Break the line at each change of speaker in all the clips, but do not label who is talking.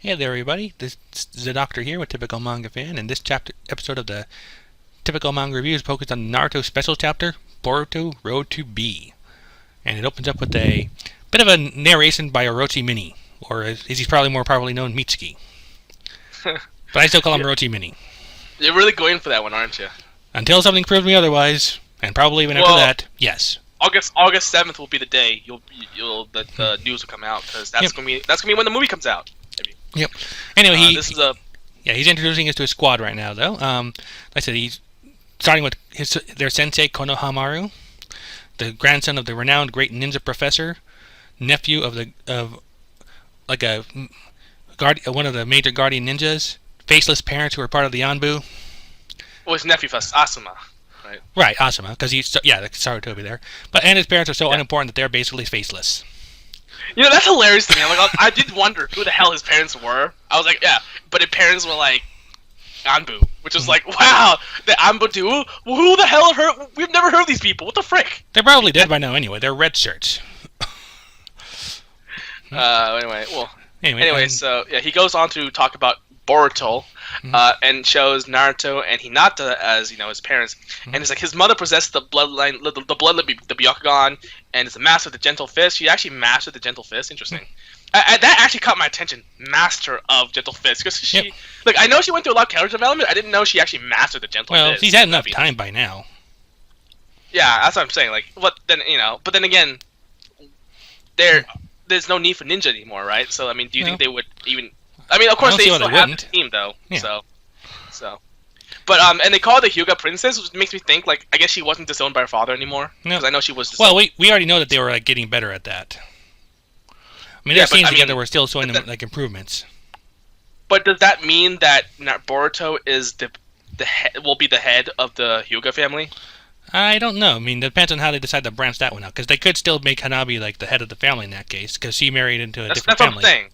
Hey there, everybody. This is the Doctor here with Typical Manga Fan, and this episode of the Typical Manga Review is focused on the Naruto special chapter, Boruto Road to B. And it opens up with a bit of a narration by Orochi Mini, or as he's probably more properly known, Mitsuki. But I still call him Orochi Mini.
You're really going for that one, aren't you?
Until something proves me otherwise, and probably even after that, yes.
August 7th will be the day the news will come out, because that's gonna be when the movie comes out. Maybe.
Yep. Anyway, he's introducing us to his squad right now, though. Like I said, he's starting with their sensei Konohamaru, the grandson of the renowned great ninja professor, nephew of one of the major guardian ninjas, faceless parents who are part of the Anbu.
Well, his nephew first, Asuma, right?
Right, Asuma, because he's Sarutobi there. And his parents are so unimportant that they're basically faceless.
You know, that's hilarious to me. I did wonder who the hell his parents were. I was like, yeah, but his parents were like Anbu, which is like, wow, the Anbu too? Well, who the hell heard? We've never heard of these people. What the frick?
They're probably dead by now anyway. They're red shirts.
Anyway, so yeah, he goes on to talk about Boruto, and shows Naruto and Hinata as his parents, and it's like his mother possessed the bloodline, the Byakugan, and is a master of the Gentle Fist. She actually mastered the Gentle Fist. Interesting. That actually caught my attention. Master of Gentle Fist, because I know she went through a lot of character development. I didn't know she actually mastered the Gentle Fist.
Well, she's had enough time by now.
Yeah, that's what I'm saying. But then again, there's no need for ninja anymore, right? So do you think they would even? Of course they still have the team though. Yeah. So. But and they call her the Hyuga Princess, which makes me think I guess she wasn't disowned by her father anymore. Because I know she was disowned.
Well, we already know that they were getting better at that. Their scenes together were still showing them improvements.
But does that mean that Boruto is will be the head of the Hyuga family?
I don't know. It depends on how they decide to branch that one out. Because they could still make Hanabi the head of the family in that case, because she married into a different family.
That's what I'm saying.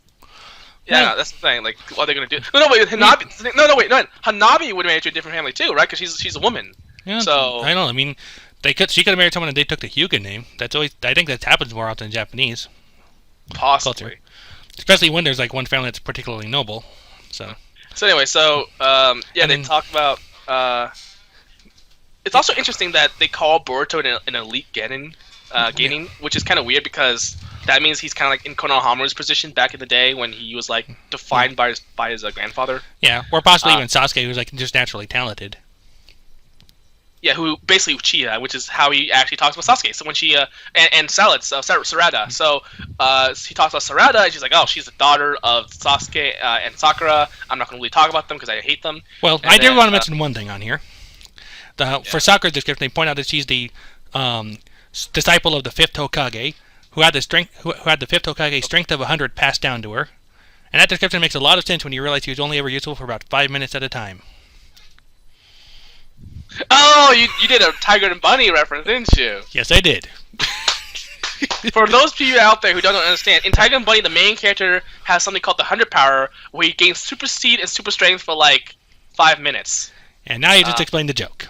Yeah, that's the thing. What are they gonna do? No, wait, Hanabi. No. Hanabi would marry to a different family too, right? Because she's a woman. Yeah. So
I don't know. She could have married someone and they took the Hyuga name. I think that happens more often in Japanese.
Possibly.
Culture. Especially when there's one family that's particularly noble. So
anyway, they talk about. It's also interesting that they call Boruto an elite genin, which is kind of weird because that means he's kind of in Konohamaru's position back in the day when he was defined by his grandfather.
Yeah, or possibly even Sasuke, who's just naturally talented.
Yeah, who basically Uchiha, which is how he actually talks about Sasuke. So when she and Sarada. So he talks about Sarada, and she's like, oh, she's the daughter of Sasuke and Sakura. I'm not going to really talk about them because I hate them.
Well, I did want to mention one thing on here. For Sakura's description, they point out that she's the disciple of the fifth Hokage, who had the fifth Hokage strength of 100 passed down to her. And that description makes a lot of sense when you realize he was only ever useful for about 5 minutes at a time.
Oh, you did a Tiger and Bunny reference, didn't you?
Yes, I did.
For those of you out there who don't understand, in Tiger and Bunny, the main character has something called the 100 power, where he gains super speed and super strength for 5 minutes.
And now you just explained the joke.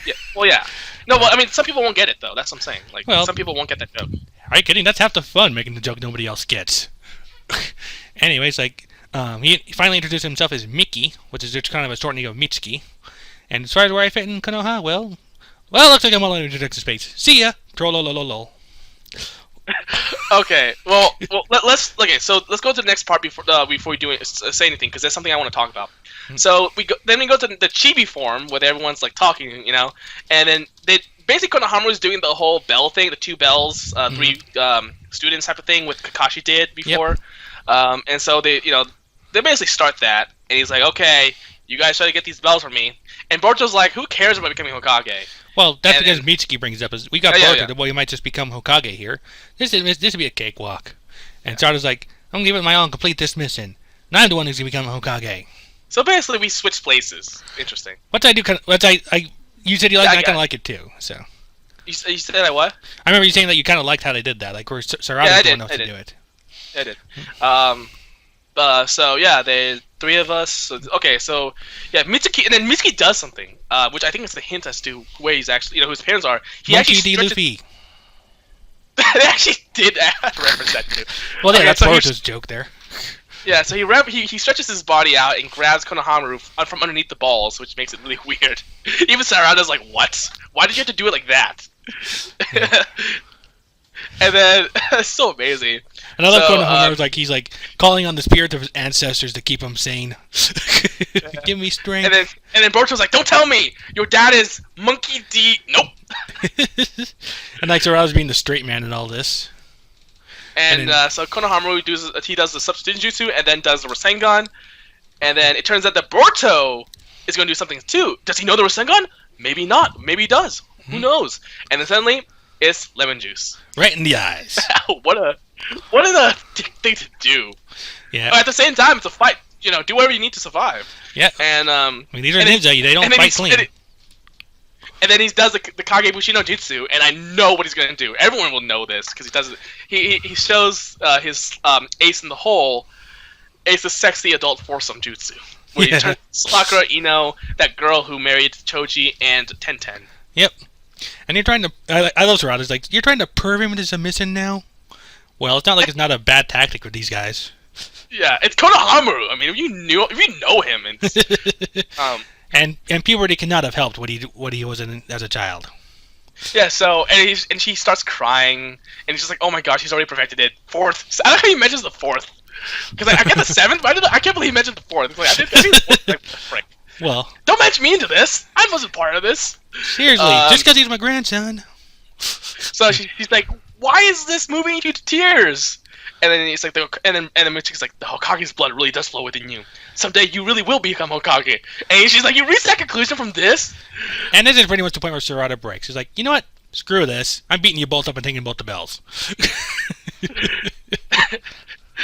Yeah. Well, yeah. No, some people won't get it though. That's what I'm saying. Some people won't get that joke.
Are you kidding? That's half the fun, making the joke nobody else gets. Anyways, he finally introduced himself as Miki, which is just kind of a shortening of Mitsuki. And as far as where I fit in Konoha, well, looks like I'm all in introduction space. See ya. Trollolololol.
Okay. Well, let's go to the next part before we say anything, because there's something I want to talk about. So we go to the Chibi forum where everyone's talking, and then basically Konohamaru's doing the whole bell thing, the 2 bells, 3 students type of thing, with Kakashi did before. Yep. And so they basically start that, and he's like, okay, you guys try to get these bells from me. And Boruto's like, who cares about becoming Hokage?
Well, that's because Mitsuki brings it up. We got Boruto, well, you might just become Hokage here. This would be a cakewalk. And Sarada's like, I'm going to give it my all and complete this mission. And I'm the one who's going to become Hokage.
So basically, we switched places. Interesting.
You said you liked it, and I kind of like it too. So.
You said I what?
I remember you saying that you kind of liked how they did that. Where Sarada didn't know how to do it.
I did. So yeah, the 3 of us. So, okay, so yeah, Mitsuki, and then Mitsuki does something, which I think is the hint as to where he's actually, who his parents are. He
Monkey D. Luffy.
They actually did reference that too.
Well, yeah, that's Boruto's joke there.
Yeah, so he stretches his body out and grabs Konohamaru from underneath the balls, which makes it really weird. Even Sarada's like, "What? Why did you have to do it like that?"
Yeah.
And then it's so amazing.
And I love Konohamaru's like he's like calling on the spirits of his ancestors to keep him sane. Give me strength.
And then Boruto's like, "Don't tell me your dad is Monkey D." Nope.
And like Sarada's being the straight man in all this.
And so Konohamaru does the substitution jutsu and then does the Rasengan, and then it turns out that Boruto is going to do something too. Does he know the Rasengan? Maybe not. Maybe he does. Who knows? And then suddenly it's lemon juice.
Right in the eyes.
what a thing to do.
Yeah.
But at the same time, it's a fight. You know, do whatever you need to survive.
Yeah.
And
I mean, these are ninja. They don't fight clean.
And then he does the Kagebushi no Jutsu, and I know what he's going to do. Everyone will know this because he does it. He shows his ace in the hole, ace the sexy adult foursome jutsu, where he turns Sakura, Ino, that girl who married Choji, and Tenten.
Yep. And you're trying to. I love Sarada. It's like you're trying to perv him into submission now. Well, it's not like it's not a bad tactic with these guys.
Yeah, it's Konohamaru. I mean, if you know him, and
And puberty cannot have helped what he was in as a child.
Yeah, so and she starts crying, and he's just like, "Oh my gosh, he's already perfected it." Fourth. So I like how he mentions the fourth, because I get the seventh. I can't believe he mentioned the fourth. It's like, I think the fourth, like, frick.
Well,
don't mention me into this. I wasn't part of this.
Seriously, just because he's my grandson.
So she's like, "Why is this moving you to tears?" And then he's like, and then Mitsuki's like, "The Hokage's blood really does flow within you. Someday you really will become Hokage." And she's like, "You reached that conclusion from this?"
And this is pretty much the point where Sarada breaks. He's like, "You know what? Screw this. I'm beating you both up and taking both the bells."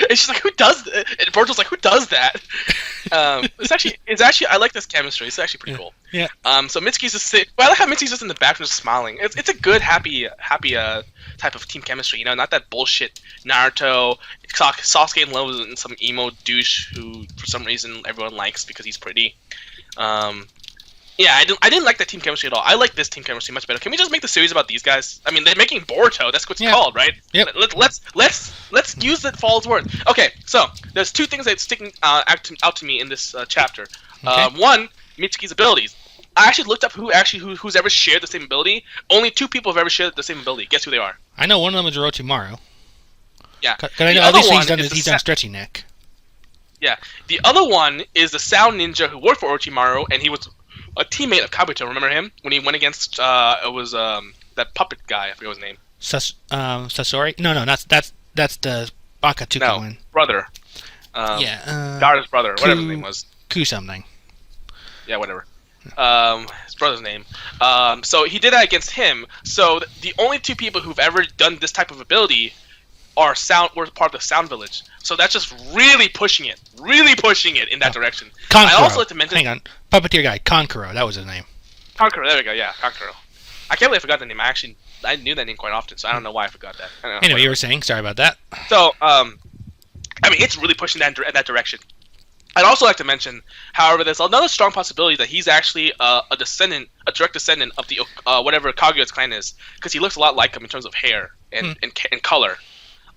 And she's like, "Who does that?" And Boruto's like, "Who does that?" It's actually I like this chemistry. It's actually pretty cool.
Yeah.
So Mitsuki's just I like how Mitsuki's just in the background just smiling. It's a good happy type of team chemistry. You know, not that bullshit Naruto, Sasuke in love with some emo douche who for some reason everyone likes because he's pretty. Yeah, I didn't like that team chemistry at all. I like this team chemistry much better. Can we just make the series about these guys? I mean, they're making Boruto. That's what it's called, right?
Yep.
Let's use it for all its worth. Okay, so there's two things that's sticking out to me in this chapter.
Okay.
One, Mitsuki's abilities. I actually looked up who's ever shared the same ability. Only 2 people have ever shared the same ability. Guess who they are?
I know one of them is Orochimaru.
Yeah.
I know at least he's done stretchy neck.
Yeah. The other one is the sound ninja who worked for Orochimaru, and he was a teammate of Kabuto. Remember him when he went against that puppet guy? I forget his name.
Sasori? No, that's the Akatsuki one.
Brother. Dara's brother, whatever his name was.
Ku something.
Yeah, whatever. His brother's name. So he did that against him. So the only 2 people who've ever done this type of ability were part of the Sound Village. So that's just really pushing it in that direction.
Kankuro.
I also like to mention.
Hang on, puppeteer guy, Kankuro. That was his name.
Kankuro, there we go. Yeah, Kankuro. I can't believe I forgot the name. I knew that name quite often, so I don't know why I forgot that.
Anyway, you were saying. Sorry about that.
So, I mean, it's really pushing that in that direction. I'd also like to mention, however, there's another strong possibility that he's actually a direct descendant of the whatever Kaguya's clan is, because he looks a lot like him in terms of hair and color.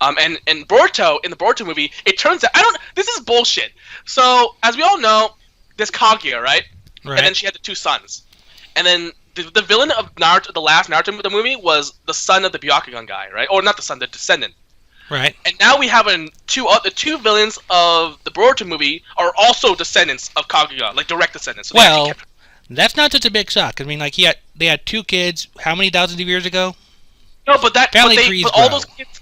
And Boruto, in the Boruto movie, it turns out this is bullshit. So as we all know, there's Kaguya, right? And then she had the 2 sons, and then the villain of Naruto, the last Naruto movie, was the son of the Byakugan guy, right? Or not the son, the descendant.
Right.
And now we have the 2 villains of the Boruto movie are also descendants of Kaguya, like direct descendants. So
well, that's not such a big shock. I mean, like they had 2 kids. How many thousands of years ago?
No, but
all
those kids.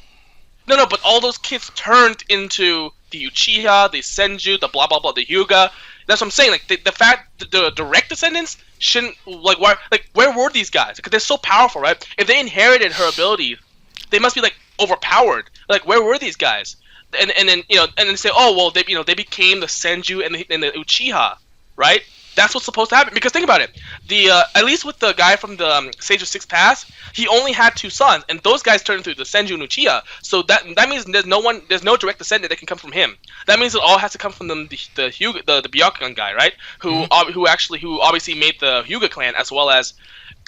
No, but all those kids turned into the Uchiha, the Senju, the blah blah blah, the Hyuga. That's what I'm saying. Like the fact that the direct descendants shouldn't where were these guys? Because they're so powerful, right? If they inherited her ability, they must be like overpowered. Like where were these guys? And then say, oh well, they became the Senju and the Uchiha, right? That's what's supposed to happen. Because think about it, at least with the guy from the Sage of Six Paths, he only had 2 sons, and those guys turned into the Senju and Uchiha. So that means there's no direct descendant that can come from him. That means it all has to come from the Byakugan guy, right? Who obviously made the Hyuga clan, as well as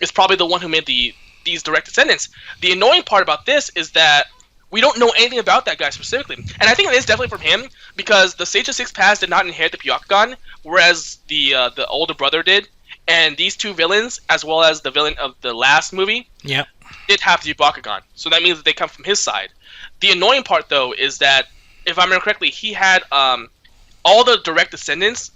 is probably the one who made these direct descendants. The annoying part about this is that we don't know anything about that guy specifically. And I think it is definitely from him because the Sage of Six Paths did not inherit the Byakugan, whereas the older brother did. And these two villains, as well as the villain of the last movie, did have the Byakugan. So that means that they come from his side. The annoying part, though, is that, if I remember correctly, he had all the direct descendants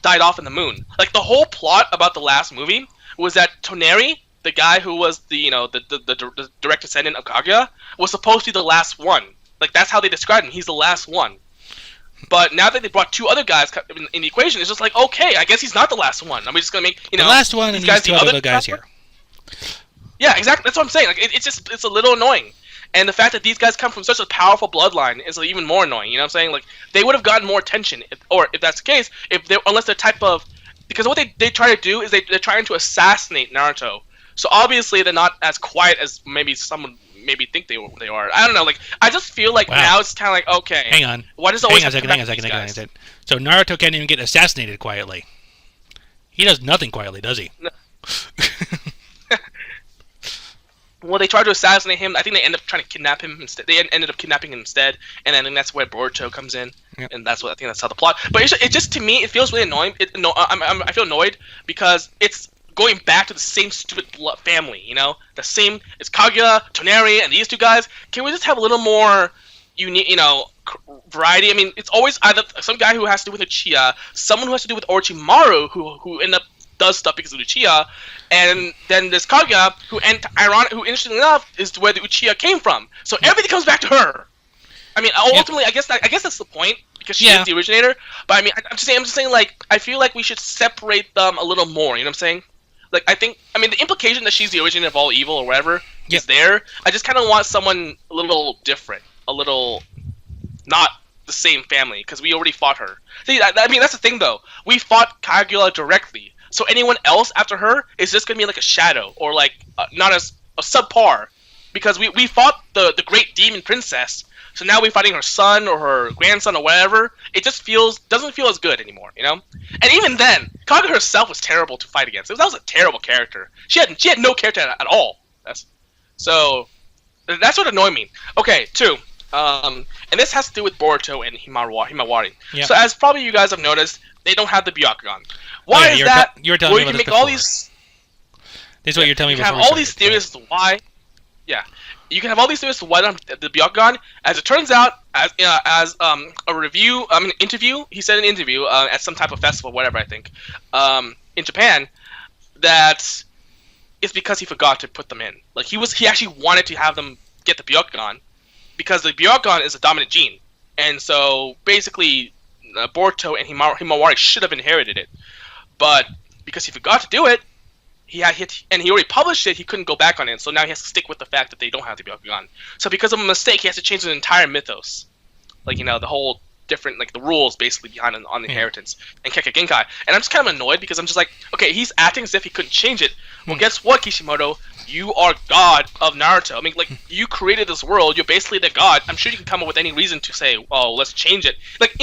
died off in the moon. Like, the whole plot about the last movie was that Toneri, the guy who was the direct descendant of Kaguya, was supposed to be the last one. Like, that's how they described him. He's the last one. But now that they brought two other guys in the equation, it's just like, okay, I guess he's not the last one. Are we just gonna make
the last one and these two other guys here?
Yeah, exactly. That's what I'm saying. Like, it's a little annoying. And the fact that these guys come from such a powerful bloodline is even more annoying. You know what I'm saying? Like, they would have gotten more attention, if that's the case, unless they're type of, because what they try to do is they're trying to assassinate Naruto. So obviously they're not as quiet as maybe someone maybe think they are. I don't know. Like, I just feel like now it's kind of like, okay,
hang on.
Why does it always
hang on a second. So Naruto can't even get assassinated quietly. He does nothing quietly, does he? No.
Well, they tried to assassinate him. I think they ended up trying to kidnap him instead. They ended up kidnapping him instead, and then that's where Boruto comes in, and I think that's how the plot. But it just, to me, it feels really annoying. I feel annoyed because it's going back to the same stupid family. You know, the same. It's Kaguya, Toneri, and these two guys. Can we just have a little more unique, variety? I mean, it's always either some guy who has to do with Uchiha, someone who has to do with Orochimaru, who end up does stuff because of Uchiha, and then there's Kaguya, who interestingly enough is where the Uchiha came from. So everything comes back to her. I mean, ultimately, I guess that's the point because she is the originator. But I mean, I'm just saying, like, I feel like we should separate them a little more. You know what I'm saying? Like, the implication that she's the originator of all evil or whatever is there. I just kind of want someone a little different, a little not the same family, because we already fought her. See, I mean, that's the thing though. We fought Kaguya directly. So anyone else after her is just gonna be like a shadow, or like not as a subpar, because we fought the great demon princess. So now we're fighting her son or her grandson or whatever. It just doesn't feel as good anymore, you know. And even then, Kaguya herself was terrible to fight against. That was a terrible character. She had no character at all. So that's what annoyed me. Okay, 2. And this has to do with Boruto and Himawari. Yep. So as probably you guys have noticed, they don't have the Byakugan. Why is that?
You were telling me about this before.
All these.
This is what you're telling me before.
You can have all these theories as to why. Yeah, you can have all these theories as to why they don't have the Byakugan. As it turns out, as a review, an interview, he said in an interview at some type of festival, whatever I think, in Japan, that it's because he forgot to put them in. Like he actually wanted to have them get the Byakugan, because the Byakugan is a dominant gene, and so basically Boruto and Himawari should have inherited it. But because he forgot to do it, and he already published it, he couldn't go back on it. So now he has to stick with the fact that they don't have the Byakugan. So because of a mistake, he has to change the entire mythos. Like, the whole different, like, the rules basically behind on inheritance and Kekkei Genkai. And I'm just kind of annoyed because I'm just like, okay, he's acting as if he couldn't change it. Well, guess what, Kishimoto? You are God of Naruto. I mean, like, you created this world. You're basically the God. I'm sure you can come up with any reason to say, oh, let's change it. Like,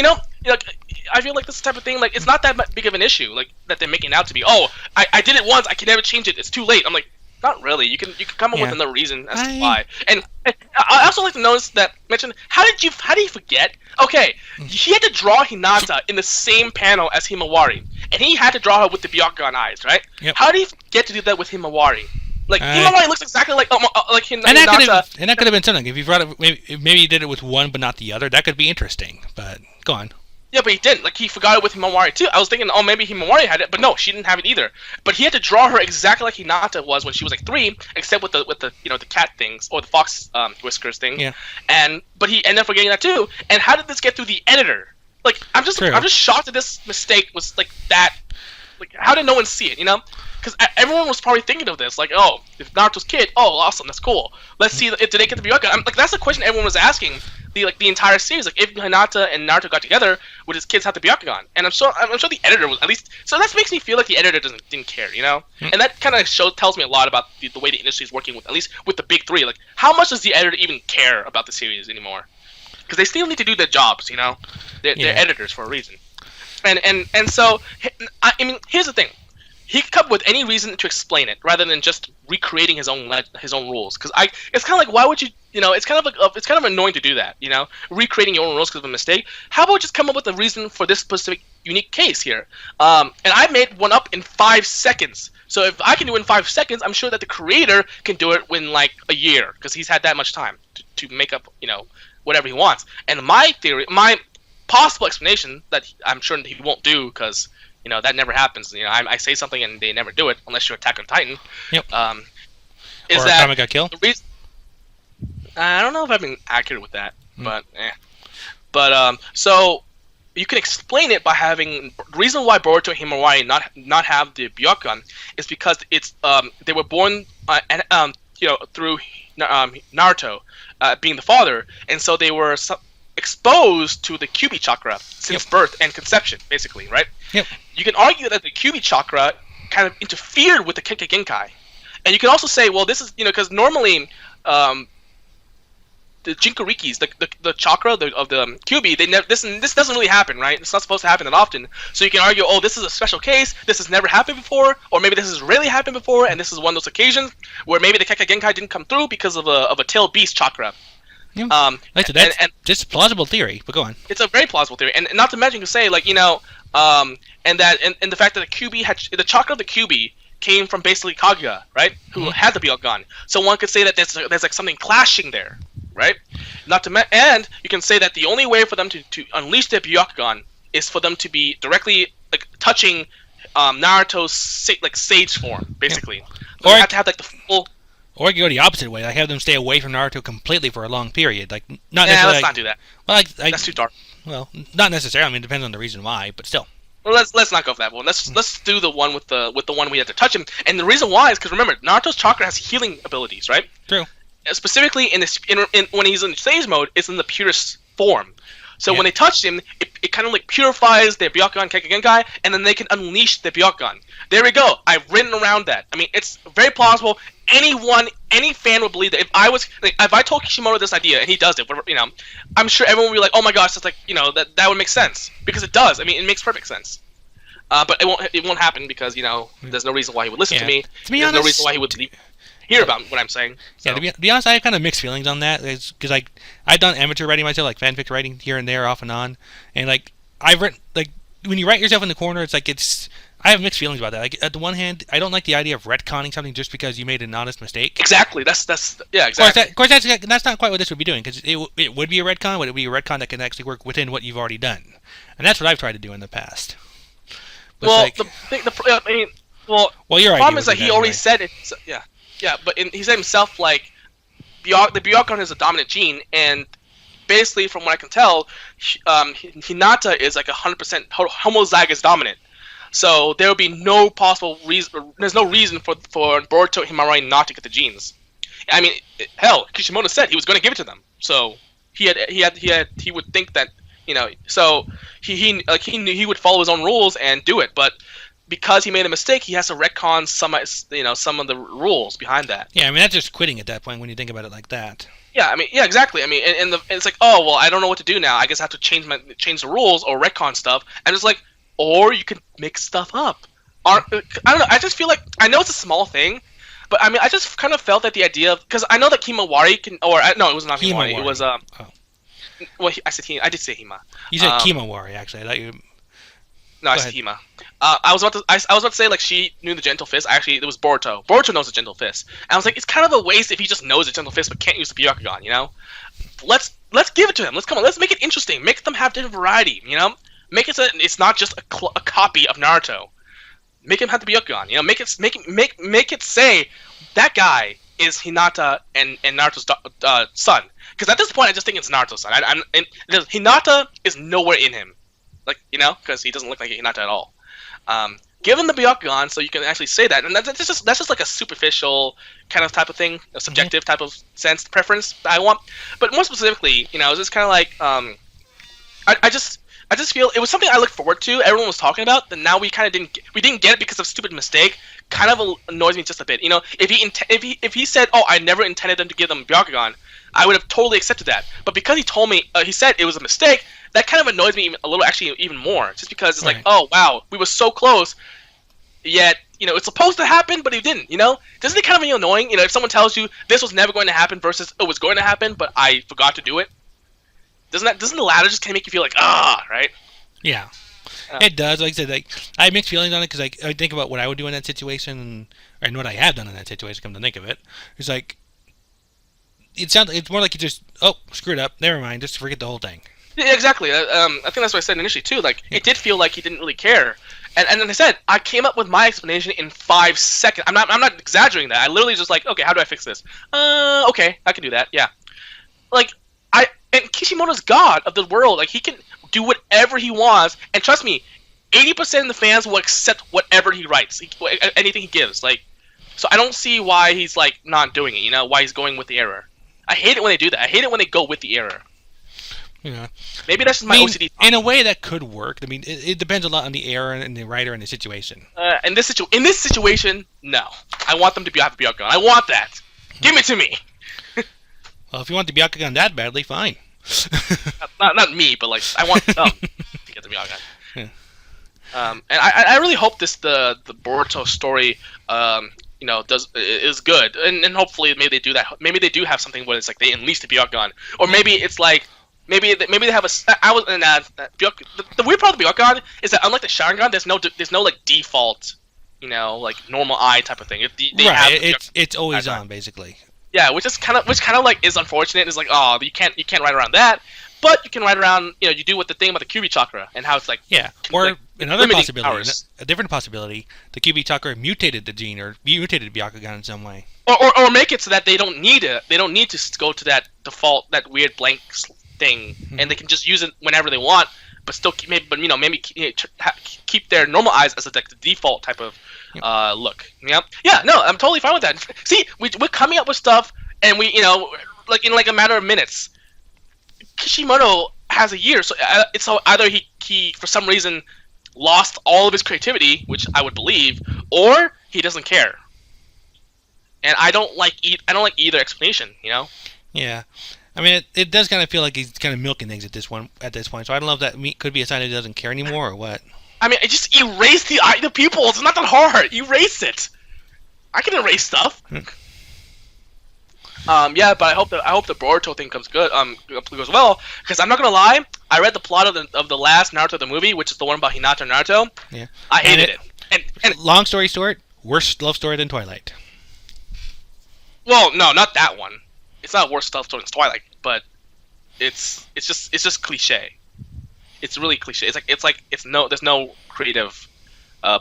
like, I feel like this type of thing, like, it's not that big of an issue, like, that they're making it out to be. Oh, I did it once. I can never change it. It's too late. I'm like, not really. You can come up with another reason as to why. And I also like to mention, how did you forget? Okay, he had to draw Hinata in the same panel as Himawari, and he had to draw her with the Byakugan eyes, right?
Yep.
How did he get to do that with Himawari? Like, Himawari looks exactly like Hinata.
And that could have been something. If you brought it, maybe you did it with one but not the other. That could be interesting. But go on.
Yeah, but he didn't. Like, he forgot it with Himawari too. I was thinking, oh, maybe Himawari had it, but no, she didn't have it either. But he had to draw her exactly like Hinata was when she was like 3, except with the the cat things or the fox whiskers thing. Yeah. But he ended up forgetting that too. And how did this get through the editor? Like, I'm just shocked that this mistake was like that. Like, how did no one see it? Because everyone was probably thinking of this, like, oh, if Naruto's kid, oh, awesome, that's cool. Let's see, did they get the Byakugan? Like, that's the question everyone was asking the entire series. Like, if Hinata and Naruto got together, would his kids have the Byakugan? And I'm sure the editor was at least. So that makes me feel like the editor didn't care, And that kind of tells me a lot about the way the industry is working with, at least with the big 3. Like, how much does the editor even care about the series anymore? Because they still need to do their jobs, They're editors for a reason. And so, I mean, here's the thing. He could come up with any reason to explain it, rather than just recreating his own rules. Because it's kind of like, why would you it's kind of annoying to do that. Recreating your own rules because of a mistake. How about just come up with a reason for this specific unique case here? And I made one up in 5 seconds. So if I can do it in 5 seconds, I'm sure that the creator can do it in like a year because he's had that much time to make up whatever he wants. And my possible explanation that I'm sure that he won't do because that never happens. I say something and they never do it unless you're Attack on Titan.
Yep.
Is
or
that
Akame got killed?
I don't know if I've been accurate with that, but so you can explain it by having the reason why Boruto and Himawari not have the Byakugan is because it's they were born through Naruto being the father, and so they were exposed to the Kyuubi chakra since birth and conception, basically, right?
Yep.
You can argue that the Kyuubi chakra kind of interfered with the Kekkei Genkai, and you can also say, well, this is because normally the Jinchurikis, the chakra of the Kyuubi, this doesn't really happen, right? It's not supposed to happen that often. So you can argue, oh, this is a special case. This has never happened before, or maybe this has rarely happened before, and this is one of those occasions where maybe the Kekkei Genkai didn't come through because of a tailed beast chakra.
Yeah. That's a plausible theory, but go on.
It's a very plausible theory, and not to mention to say and the fact that the Kyuubi the chakra of the Kyuubi came from basically Kaguya, right? Who had the Byakugan. So one could say that there's like something clashing there, right? And you can say that the only way for them to unleash their Byakugan is for them to be directly like touching Naruto's sage form, basically. So or you have to have like the full.
Or you can go the opposite way, like have them stay away from Naruto completely for a long period, like not necessarily.
Yeah, let's not do that.
Well,
that's too dark.
Well, not necessarily. I mean, it depends on the reason why, but still.
Well, let's not go for that one. Let's do the one with the one we have to touch him. And the reason why is because remember, Naruto's chakra has healing abilities, right?
True.
Specifically when he's in sage mode, it's in the purest form. So when they touch him, it kind of like purifies their Byakugan Kekkei Genkai, and then they can unleash their Byakugan. There we go. I've written around that. I mean, it's very plausible. Any fan would believe that if I told Kishimoto this idea and he does it, I'm sure everyone would be like, oh my gosh, that's like that would make sense because it does. I mean, it makes perfect sense. But it won't happen because there's no reason why he would listen to me.
To be
there's
honest,
no reason why he would hear about what I'm saying. So.
Yeah, to be honest, I have kind of mixed feelings on that because I've done amateur writing myself, like fanfic writing here and there, off and on, and I've written when you write yourself in the corner, I have mixed feelings about that. Like at the one hand, I don't like the idea of retconning something just because you made an honest mistake.
Exactly. Exactly.
Of course, that's not quite what this would be doing because it would be a retcon, but it would be a retcon that can actually work within what you've already done, and that's what I've tried to do in the past. But
the problem is that he already said it. So, yeah, but he said himself the Byakugan is a dominant gene, and basically from what I can tell, Hinata is like 100% homozygous dominant. So there would be no possible reason. There's no reason for Boruto and Himawari not to get the genes. I mean, hell, Kishimoto said he was going to give it to them. So he would think that So he knew he would follow his own rules and do it, but because he made a mistake, he has to retcon some of the rules behind that.
Yeah, I mean that's just quitting at that point when you think about it like that.
Yeah, exactly. I mean, and it's like, oh well, I don't know what to do now. I guess I have to change the rules or retcon stuff. And it's like, or you can make stuff up. I don't know. I just feel like I know it's a small thing, but I mean, I just kind of felt that the idea of because I know that Himawari can, no, it was not Himawari. It was Well, I did say Hima.
You said Kimawari actually. I thought you.
No, I said Hima. I was about to say like she knew the Gentle Fist. Actually, it was Boruto. Boruto knows the Gentle Fist. And I was like, it's kind of a waste if he just knows the Gentle Fist but can't use the Byakugan. Let's give it to him. Let's make it interesting. Make them have different variety. Make it so it's not just a copy of Naruto. Make him have the Byakugan. Make it say that guy is Hinata and Naruto's son. Because at this point, I just think it's Naruto's son. Hinata is nowhere in him. Because he doesn't look like a Hinata at all. Give him the Byakugan so you can actually say that, and that's just like a superficial kind of type of thing, a subjective type of sense preference that I want. But more specifically, it's just kind of like I just feel it was something I looked forward to. Everyone was talking about, and now we kind of didn't get it because of a stupid mistake. Kind of annoys me just a bit. If he said, "Oh, I never intended them to give them Byakugan," I would have totally accepted that. But because he told me, he said it was a mistake. That kind of annoys me a little, actually, even more. Just because it's like, oh wow, we were so close. yet it's supposed to happen, but it didn't. Doesn't it kind of be annoying? If someone tells you this was never going to happen versus it was going to happen, but I forgot to do it. Doesn't the latter just kind of make you feel like right?
Yeah. It does. Like I said, I have mixed feelings on it because I think about what I would do in that situation and what I have done in that situation. Come to think of it, it's like it's more like you just screwed up. Never mind. Just forget the whole thing.
Yeah, exactly. I think that's what I said initially too. Like it did feel like he didn't really care. And then I said I came up with my explanation in 5 seconds. I'm not exaggerating that. I literally just like, okay, how do I fix this? Okay, I can do that. Yeah. And Kishimoto's god of the world. Like he can do whatever he wants, and trust me, 80% of the fans will accept whatever he writes, anything he gives. Like, so I don't see why he's like not doing it. Why he's going with the error. I hate it when they do that. I hate it when they go with the error.
Yeah.
Maybe that's just my OCD.
In a way, that could work. I mean, it depends a lot on the error and the writer and the situation.
In this situation, no. I want them to have the Byakugan. I want that. Give it to me.
Well, if you want the Byakugan that badly, fine.
not me, but like I want them to get the Byakugan. Yeah. And I really hope the Boruto story is good, and hopefully maybe they do that. Maybe they do have something where it's like they unleash the Byakugan, or maybe it's like maybe they have the weird part of the Byakugan is that unlike the Sharingan, there's no like default like normal eye type of thing.
It's always on basically.
Yeah, which kind of like is unfortunate. It's like, oh, you can't ride around that, but you can ride around. You do what the thing about the QB chakra and how it's like.
Yeah, or
like,
another possibility, a different possibility, the QB chakra mutated the gene or mutated Byakugan in some way.
Or make it so that they don't need it. They don't need to go to that default, that weird blank thing, and they can just use it whenever they want, but still maybe keep their normal eyes as like the default type of. Look. Yep. Yeah. No, I'm totally fine with that. See, we're coming up with stuff, and we, like in like a matter of minutes. Kishimoto has a year, so either he for some reason lost all of his creativity, which I would believe, or he doesn't care. And I don't like either explanation.
Yeah. I mean, it does kind of feel like he's kind of milking things at this point. So I don't know if that could be a sign that he doesn't care anymore or what. I
mean, just erase the pupils. It's not that hard. Erase it. I can erase stuff. Yeah, but I hope the Boruto thing goes well. Because I'm not gonna lie, I read the plot of the last Naruto the movie, which is the one about Hinata and Naruto.
Yeah.
I hated it. And
long story short, worse love story than Twilight.
Well, no, not that one. It's not worse love story than Twilight, but it's just cliche. It's really cliche. There's no creative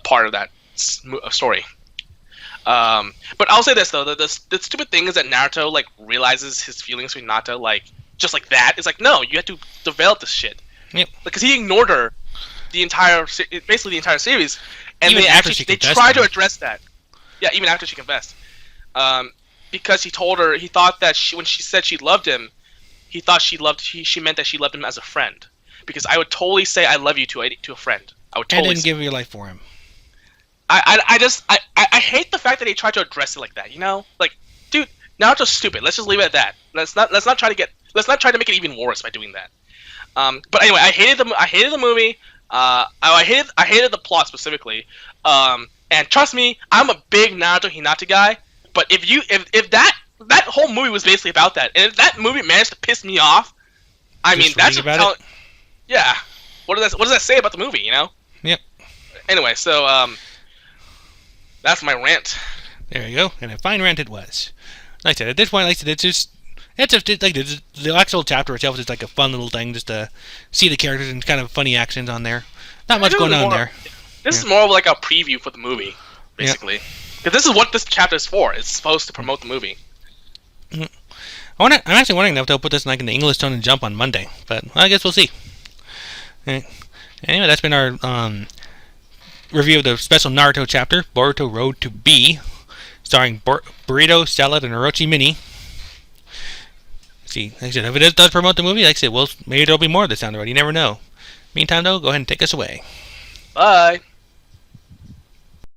part of that story. But I'll say this though: the stupid thing is that Naruto like realizes his feelings for Hinata like just like that. It's like, no, you have to develop this shit.
Yep.
Because he ignored her basically the entire series, and
even
they tried to address that. Yeah, even after she confessed. Because he told her, he thought that when she said she loved him, he thought she meant that she loved him as a friend. Because I would totally say I love you to a friend. I would totally.
And then give your life for him.
I hate the fact that they tried to address it like that. Like, dude, Naruto's stupid. Let's just leave it at that. Let's not try to make it even worse by doing that. But anyway, I hated the movie. I hated the plot specifically. And trust me, I'm a big Naruto Hinata guy. But if that whole movie was basically about that, and if that movie managed to piss me off, I mean that's
about it.
Yeah. What does that say about the movie?
Yep.
Anyway, so that's my rant.
There you go, and a fine rant it was. Like I said, at this point, it's like the actual chapter itself is like a fun little thing just to see the characters and kind of funny actions on there. Not much going on there.
This is more of like a preview for the movie, basically. Because this is what this chapter is for. It's supposed to promote the movie.
I'm actually wondering if they'll put this in like an English tone and jump on Monday, but I guess we'll see. Anyway, that's been our review of the special Naruto chapter, Boruto Road to B, starring Burrito, Salad, and Orochi Mini. See, like I said, if it does promote the movie, like I said, maybe there'll be more of this down the road. You never know. Meantime, though, go ahead and take us away.
Bye.